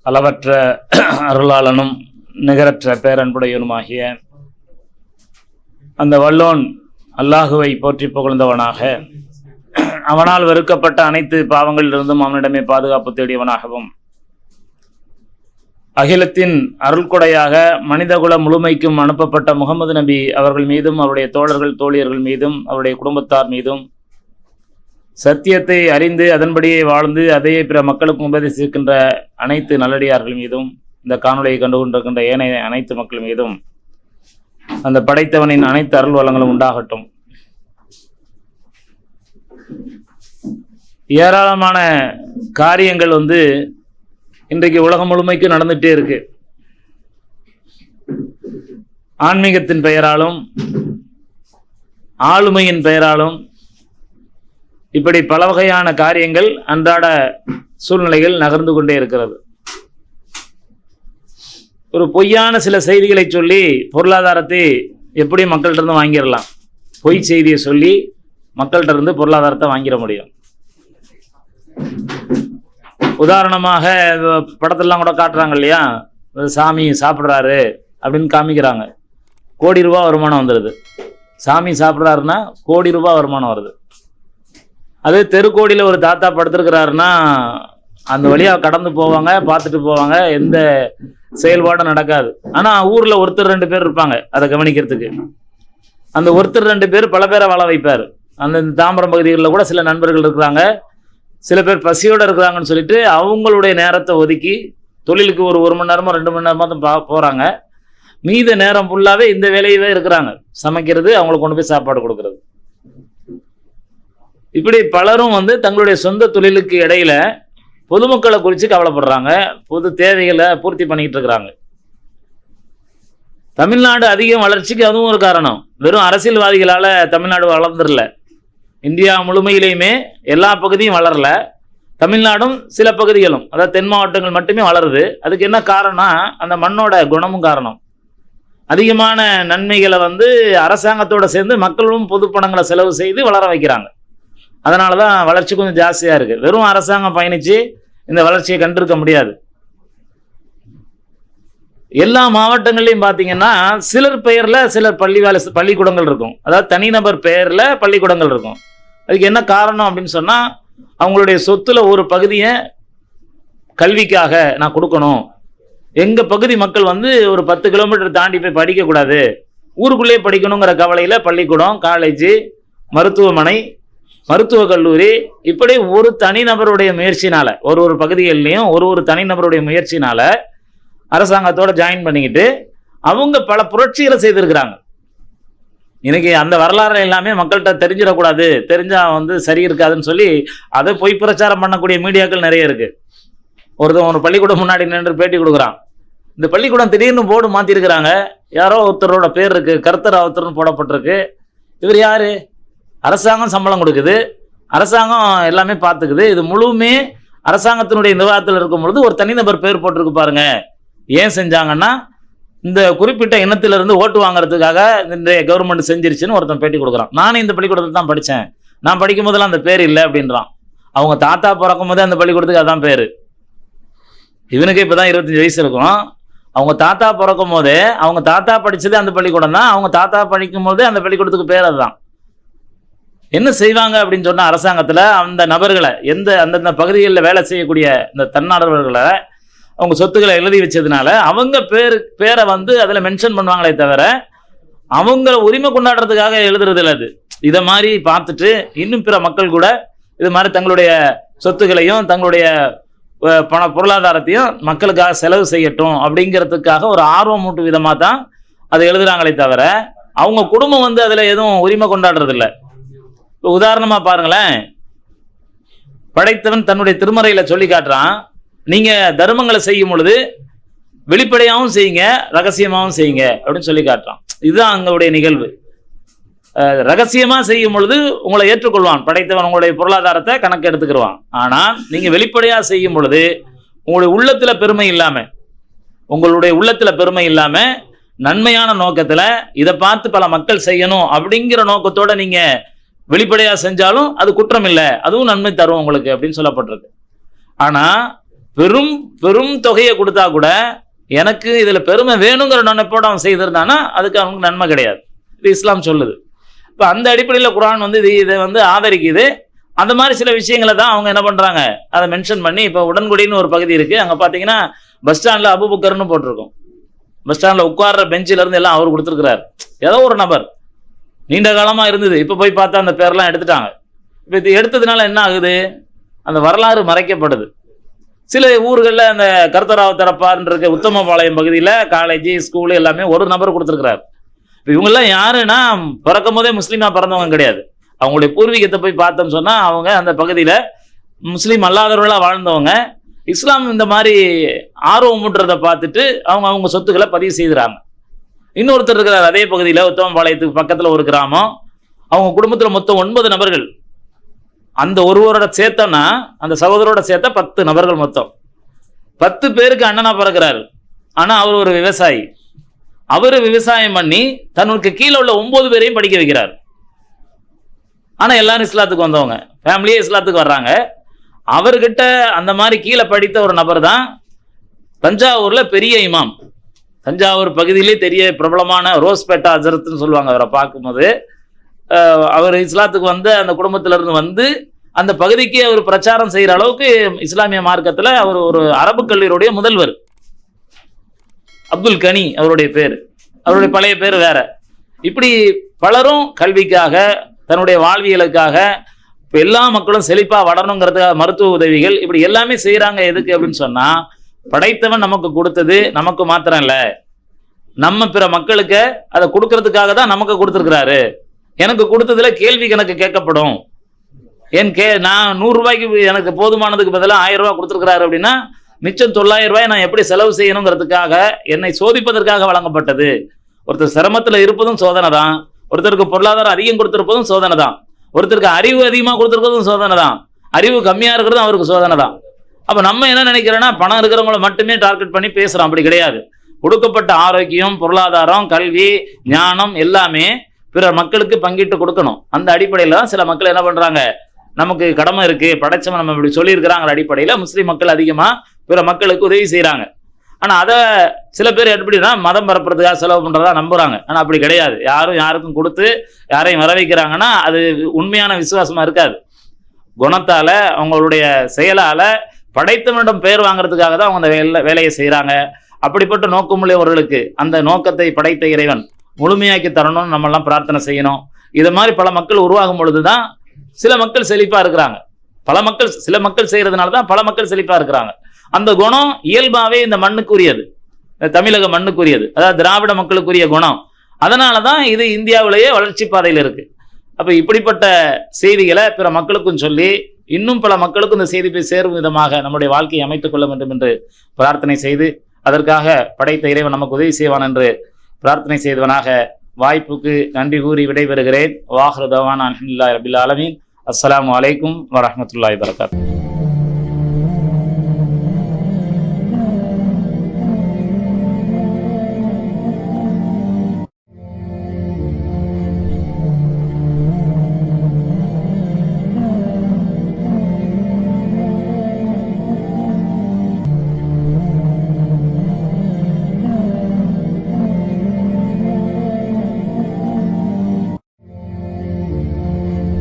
அளவற்ற அருளாளனும் நிகரற்ற பேரன்புடையனுமாகிய அந்த வல்லோன் அல்லாஹுவை போற்றி புகழ்ந்தவனாக, அவனால் வெறுக்கப்பட்ட அனைத்து பாவங்களிலிருந்தும் அவனிடமே பாதுகாப்பு தேடியவனாகவும், அகிலத்தின் அருள்கொடையாக மனிதகுல முழுமைக்கும் அனுப்பப்பட்ட முகமது நபி அவர்கள் மீதும், அவருடைய தோழர்கள் தோழியர்கள் மீதும், அவருடைய குடும்பத்தார் மீதும், சத்தியத்தை அறிந்து அதன்படியே வாழ்ந்து அதையே பிற மக்களுக்கு உபதேசிக்கின்ற அனைத்து நல்லடியார்கள் மீதும், இந்த காணொலியை கண்டுகொண்டிருக்கின்ற ஏனைய அனைத்து மக்கள் மீதும் அந்த படைத்தவனின் அனைத்து அருள் வளங்களும் உண்டாகட்டும். ஏராளமான காரியங்கள் இன்றைக்கு உலகம் முழுமைக்கு நடந்துட்டே இருக்கு. ஆன்மீகத்தின் பெயராலும் ஆளுமையின் பெயராலும் இப்படி பல வகையான காரியங்கள் அன்றாட சூழ்நிலைகள் நகர்ந்து கொண்டே இருக்கிறது. ஒரு பொய்யான சில செய்திகளை சொல்லி பொருளாதாரத்தை எப்படி மக்கள்கிட்ட இருந்து வாங்கிடலாம், பொய் செய்தியை சொல்லி மக்கள்கிட்ட இருந்து பொருளாதாரத்தை வாங்கிட முடியும். உதாரணமாக படத்தெல்லாம் கூட காட்டுறாங்க இல்லையா, சாமி சாப்பிட்றாரு அப்படின்னு காமிக்கிறாங்க, கோடி ரூபா வருமானம் வந்துடுது. சாமி சாப்பிட்றாருன்னா கோடி ரூபா வருமானம் வருது. அது தெருக்கோடியில் ஒரு தாத்தா படுத்திருக்கிறாருன்னா அந்த வழியாக கடந்து போவாங்க, பார்த்துட்டு போவாங்க, எந்த செயல்பாடும் நடக்காது. ஆனால் ஊரில் ஒருத்தர் ரெண்டு பேர் இருப்பாங்க அதை கவனிக்கிறதுக்கு. அந்த ஒருத்தர் ரெண்டு பேர் பல பேரை வாழ வைப்பார். அந்த தாம்பரம் பகுதிகளில் கூட சில நண்பர்கள் இருக்கிறாங்க, சில பேர் பசியோடு இருக்கிறாங்கன்னு சொல்லிட்டு அவங்களுடைய நேரத்தை ஒதுக்கி தொழிலுக்கு ஒரு மணி நேரமோ 2 மணி நேரமோ தான் போகிறாங்க. மீத நேரம் ஃபுல்லாகவே இந்த வேலையவே இருக்கிறாங்க, சமைக்கிறது, அவங்களுக்கு கொண்டு போய் சாப்பாடு கொடுக்கறது. இப்படி பலரும் தங்களுடைய சொந்த தொழிலுக்கு இடையில பொதுமக்களை குறித்து கவலைப்படுறாங்க, பொது தேவைகளை பூர்த்தி பண்ணிக்கிட்டு இருக்கிறாங்க. தமிழ்நாடு அதிகம் வளர்ச்சிக்கு அதுவும் ஒரு காரணம். வெறும் அரசியல்வாதிகளால் தமிழ்நாடு வளர்ந்துடல. இந்தியா முழுமையிலையுமே எல்லா பகுதியும் வளரல, தமிழ்நாடும் சில பகுதிகளும், அதாவது தென் மாவட்டங்கள் மட்டுமே வளருது. அதுக்கு என்ன காரணம்? அந்த மண்ணோட குணமும் காரணம். அதிகமான நன்மைகளை அரசாங்கத்தோடு சேர்ந்து மக்களும் பொது பணங்களை செலவு செய்து வளர வைக்கிறாங்க. அதனால தான் வளர்ச்சி கொஞ்சம் ஜாஸ்தியாக இருக்குது. வெறும் அரசாங்கம் பயணித்து இந்த வளர்ச்சியை கண்டிருக்க முடியாது. எல்லா மாவட்டங்கள்லையும் பார்த்தீங்கன்னா சிலர் பெயரில் சிலர் பள்ளிக்கூடங்கள் இருக்கும், அதாவது தனிநபர் பெயரில் பள்ளிக்கூடங்கள் இருக்கும். அதுக்கு என்ன காரணம் அப்படின்னு சொன்னால், அவங்களுடைய சொத்துல ஒரு பகுதியை கல்விக்காக நான் கொடுக்கணும். எங்கள் பகுதி மக்கள் ஒரு 10 கிலோமீட்டர் தாண்டி போய் படிக்கக்கூடாது, ஊருக்குள்ளேயே படிக்கணுங்கிற கவலையில் பள்ளிக்கூடம், காலேஜு, மருத்துவமனை, மருத்துவக் கல்லூரி, இப்படி ஒரு தனிநபருடைய முயற்சினால, ஒரு பகுதிகளிலையும் ஒரு தனிநபருடைய முயற்சினால அரசாங்கத்தோட ஜாயின் பண்ணிக்கிட்டு அவங்க பல புரட்சிகளை செய்திருக்கிறாங்க. இன்னைக்கு அந்த வரலாறு எல்லாமே மக்கள்கிட்ட தெரிஞ்சிடக்கூடாது, தெரிஞ்சா சரி இருக்காதுன்னு சொல்லி அதை பொய் பிரச்சாரம் பண்ணக்கூடிய மீடியாக்கள் நிறைய இருக்கு. ஒரு பள்ளிக்கூடம் முன்னாடி நின்று பேட்டி கொடுக்குறான். இந்த பள்ளிக்கூடம் திடீர்னு போர்டு மாற்றிருக்கிறாங்க, யாரோ ஒருத்தரோட பேர் இருக்கு, கர்த்தர் ஒருத்தர்னு போடப்பட்டிருக்கு. இவர் யாரு? அரசாங்கம் சம்பளம் கொடுக்குது, அரசாங்கம் எல்லாமே பார்த்துக்குது. இது முழுமே அரசாங்கத்தினுடைய நிர்வாகத்தில் இருக்கும் பொழுது ஒரு தனிநபர் பேர் போட்டிருக்கு பாருங்க. ஏன் செஞ்சாங்கன்னா, இந்த குறிப்பிட்ட இனத்திலிருந்து ஓட்டு வாங்குறதுக்காக இந்த கவர்மெண்ட் செஞ்சிருச்சுன்னு ஒருத்தன் பேட்டி கொடுக்குறான். நானும் இந்த பள்ளிக்கூடத்தில் தான் படித்தேன், நான் படிக்கும் போதெல்லாம் அந்த பேர் இல்லை அப்படின்றான். அவங்க தாத்தா பிறக்கும் போதே அந்த பள்ளிக்கூடத்துக்கு அதான் பேர். இவனுக்கு இப்போ தான் 25 வயசு இருக்கும். அவங்க தாத்தா பிறக்கும் போதே, அவங்க தாத்தா படித்ததே அந்த பள்ளிக்கூடம் தான், அவங்க தாத்தா படிக்கும் போதே அந்த பள்ளிக்கூடத்துக்கு பேர் அதுதான். என்ன செய்வாங்க அப்படின்னு சொன்னால், அரசாங்கத்தில் அந்த நபர்களை அந்தந்த பகுதிகளில் வேலை செய்யக்கூடிய இந்த தன்னார்வலர்களை அவங்க சொத்துக்களை எழுதி வச்சதுனால அவங்க பேரை அதில் மென்ஷன் பண்ணுவாங்களே தவிர அவங்கள உரிமை கொண்டாடுறதுக்காக எழுதுறது இல்லை. அது இதை மாதிரி பார்த்துட்டு இன்னும் பிற மக்கள் கூட இது மாதிரி தங்களுடைய சொத்துக்களையும் தங்களுடைய பொருளாதாரத்தையும் மக்களுக்காக செலவு செய்யட்டும் அப்படிங்கிறதுக்காக ஒரு ஆர்வம் மூட்டும் விதமாக தான் அதை எழுதுறாங்களே தவிர அவங்க குடும்பம் அதில் எதுவும் உரிமை கொண்டாடுறது இல்லை. இப்போ உதாரணமாக பாருங்களேன், படைத்தவன் தன்னுடைய திருமறையில சொல்லி காட்டுறான், நீங்க தர்மங்களை செய்யும் பொழுது வெளிப்படையாகவும் செய்யுங்க, ரகசியமாகவும் செய்யுங்க அப்படின்னு சொல்லி காட்டுறான். இதுதான் அங்களுடைய நிகழ்வு. ரகசியமா செய்யும் பொழுது உங்களை ஏற்றுக்கொள்வான் படைத்தவன், உங்களுடைய பொருளாதாரத்தை கணக்கு எடுத்துக்கிடுவான். ஆனால் நீங்க வெளிப்படையா செய்யும் பொழுது உங்களுடைய உள்ளத்துல பெருமை இல்லாம நன்மையான நோக்கத்துல இதை பார்த்து பல மக்கள் செய்யணும் அப்படிங்கிற நோக்கத்தோட நீங்க வெளிப்படையா செஞ்சாலும் அது குற்றம் இல்லை, அதுவும் நன்மை தரும் உங்களுக்கு அப்படின்னு சொல்லப்பட்டிருக்கு. ஆனா பெரும் பெரும் தொகையை கொடுத்தா கூட எனக்கு இதில் பெருமை வேணுங்கிற நினைப்போடு அவன் செய்திருந்தானா அதுக்கு அவனுக்கு நன்மை கிடையாது. இது இஸ்லாம் சொல்லுது. இப்போ அந்த அடிப்படையில் குர்ஆன் வந்து இதை வந்து ஆதரிக்குது. அந்த மாதிரி சில விஷயங்களை தான் அவங்க என்ன பண்ணுறாங்க, அதை மென்ஷன் பண்ணி, இப்போ உடன்குடின்னு ஒரு பகுதி இருக்குது, அங்கே பார்த்தீங்கன்னா பஸ் ஸ்டாண்டில் அபூபக்கர்னு போட்டிருக்கோம். பஸ் ஸ்டாண்டில் உட்கார்ற பெஞ்சிலேருந்து எல்லாம் அவர் கொடுத்துருக்கிறார். ஏதோ ஒரு நபர் நீண்ட காலமாக இருந்தது, இப்போ போய் பார்த்தா அந்த பேரெல்லாம் எடுத்துட்டாங்க. இப்போ இது எடுத்ததுனால என்ன ஆகுது, அந்த வரலாறு மறைக்கப்படுது. சில ஊர்களில் அந்த கருத்தராவ தரப்பார்ன்ற இருக்க உத்தமபாளையம் பகுதியில் காலேஜ் ஸ்கூலு எல்லாமே ஒரு நபர் கொடுத்துருக்கிறார். இப்போ இவங்கெல்லாம் யாருன்னா பிறக்கும் போதே முஸ்லீமாக பிறந்தவங்க கிடையாது. அவங்களுடைய பூர்வீகத்தை போய் பார்த்தோம்னு சொன்னால் அவங்க அந்த பகுதியில் முஸ்லீம் அல்லாதவர்களாக வாழ்ந்தவங்க. இஸ்லாம் இந்த மாதிரி ஆர்வம் ஊட்டுறதை பார்த்துட்டு அவங்க சொத்துக்களை பதிவு செய்கிறாங்க. இன்னொருத்தர் இருக்கிறார் அதே பகுதியில், உத்தமபாளையத்துக்கு பக்கத்தில் ஒரு கிராமம். அவங்க குடும்பத்தில் மொத்தம் 9 நபர்கள். அந்த ஒருவரோட சேர்த்தோன்னா அந்த சகோதரோட சேர்த்த 10 நபர்கள் மொத்தம். 10 பேருக்கு அண்ணனா பிறக்கிறாரு. ஆனால் அவர் ஒரு விவசாயி. அவர் விவசாயம் பண்ணி தன்னுக்கு கீழே உள்ள 9 பேரையும் படிக்க வைக்கிறார். ஆனால் எல்லாரும் இஸ்லாத்துக்கு வந்தவங்க, ஃபேமிலியே இஸ்லாத்துக்கு வர்றாங்க. அவர்கிட்ட அந்த மாதிரி கீழே படித்த ஒரு நபர் தான் தஞ்சாவூரில் பெரிய இமாம். தஞ்சாவூர் பகுதியிலே தெரிய பிரபலமான ரோஸ்பேட்டா ஹஜரத்னு சொல்லுவாங்க. அவரை பார்க்கும்போது அவர் இஸ்லாத்துக்கு வந்து அந்த குடும்பத்திலிருந்து வந்து அந்த பகுதிக்கு அவர் பிரச்சாரம் செய்கிற அளவுக்கு இஸ்லாமிய மார்க்கத்தில் அவர் ஒரு அரபு கல்லூரியுடைய முதல்வர். அப்துல் கனி அவருடைய பேர், அவருடைய பழைய பேர் வேற. இப்படி பலரும் கல்விக்காக, தன்னுடைய வாழ்வியலுக்காக, இப்போ எல்லா மக்களும் செழிப்பாக வளரணுங்கிறதுக்காக மருத்துவ உதவிகள் இப்படி எல்லாமே செய்கிறாங்க. எதுக்கு அப்படின்னு சொன்னால், படைத்தவன் நமக்கு கொடுத்தது நமக்கு மாத்திரம் இல்லை, நம்ம பிற மக்களுக்கு அதை கொடுக்கறதுக்காக தான் நமக்கு கொடுத்துருக்கிறாரு. எனக்கு கொடுத்ததுல கேள்வி கணக்கு கேட்கப்படும். நான் 100 ரூபாய்க்கு எனக்கு போதுமானதுக்கு பதிலாக 1000 ரூபாய் கொடுத்துருக்கிறாரு அப்படின்னா மிச்சம் 900 ரூபாய் நான் எப்படி செலவு செய்யணுங்கிறதுக்காக என்னை சோதிப்பதற்காக வழங்கப்பட்டது. ஒருத்தர் சிரமத்தில் இருப்பதும் சோதனை தான், ஒருத்தருக்கு பொருளாதாரம் அதிகம் கொடுத்துருப்பதும் சோதனை தான், ஒருத்தருக்கு அறிவு அதிகமாக கொடுத்துருக்கிறதும் சோதனை தான், அறிவு கம்மியாக இருக்கிறதும் அவருக்கு சோதனை தான். அப்போ நம்ம என்ன நினைக்கிறோன்னா பணம் இருக்கிறவங்கள மட்டுமே டார்கெட் பண்ணி பேசுகிறோம். அப்படி கிடையாது. கொடுக்கப்பட்ட ஆரோக்கியம், பொருளாதாரம், கல்வி, ஞானம் எல்லாமே பிற மக்களுக்கு பங்கிட்டு கொடுக்கணும். அந்த அடிப்படையில் தான் சில மக்கள் என்ன பண்ணுறாங்க, நமக்கு கடமை இருக்குது, படைச்சவன் நம்ம இப்படி சொல்லியிருக்கிறாங்கிற அடிப்படையில் முஸ்லீம் மக்கள் அதிகமாக பிற மக்களுக்கு உதவி செய்கிறாங்க. ஆனால் அதை சில பேர் எப்படின்னா மதம் பரப்புறதுக்காக செலவு பண்ணுறதா நம்புகிறாங்க. ஆனால் அப்படி கிடையாது. யாருக்கும் கொடுத்து யாரையும் வர வைக்கிறாங்கன்னா அது உண்மையான விசுவாசமாக இருக்காது. குணத்தால், அவங்களுடைய செயலால் படைத்தவனிடம் பெயர் வாங்குறதுக்காக தான் அவங்க அந்த வேலையை செய்கிறாங்க. அப்படிப்பட்ட நோக்கமுள்ளவர்களுக்கு அந்த நோக்கத்தை படைத்த இறைவன் முழுமையாக்கி தரணும்னு நம்மெல்லாம் பிரார்த்தனை செய்யணும். இதை மாதிரி பல மக்கள் உருவாகும் பொழுது தான் சில மக்கள் செழிப்பாக இருக்கிறாங்க. சில மக்கள் செய்கிறதுனால தான் பல மக்கள் செழிப்பாக இருக்கிறாங்க. அந்த குணம் இயல்பாகவே இந்த மண்ணுக்குரியது, தமிழக மண்ணுக்குரியது, அதாவது திராவிட மக்களுக்குரிய குணம். அதனால தான் இது இந்தியாவிலேயே வளர்ச்சி பாதையில் இருக்குது. அப்போ இப்படிப்பட்ட செய்திகளை பிற மக்களுக்கும் சொல்லி இன்னும் பல மக்களுக்கும் இந்த செய்தி போய் சேரும் விதமாக நம்முடைய வாழ்க்கையை அமைத்துக் கொள்ள வேண்டும் என்று பிரார்த்தனை செய்து, அதற்காக படைத்த இறைவன் நமக்கு உதவி செய்வான் என்று பிரார்த்தனை செய்தவனாக வாய்ப்புக்கு நன்றி கூறி விடைபெறுகிறேன். வாஹிரு தவானா அல்ஹம்துலில்லாஹி ரப்பில் ஆலமீன். அஸ்ஸலாமு அலைக்கும் வரஹ்மத்துல்லாஹி வபரகாத்துஹு.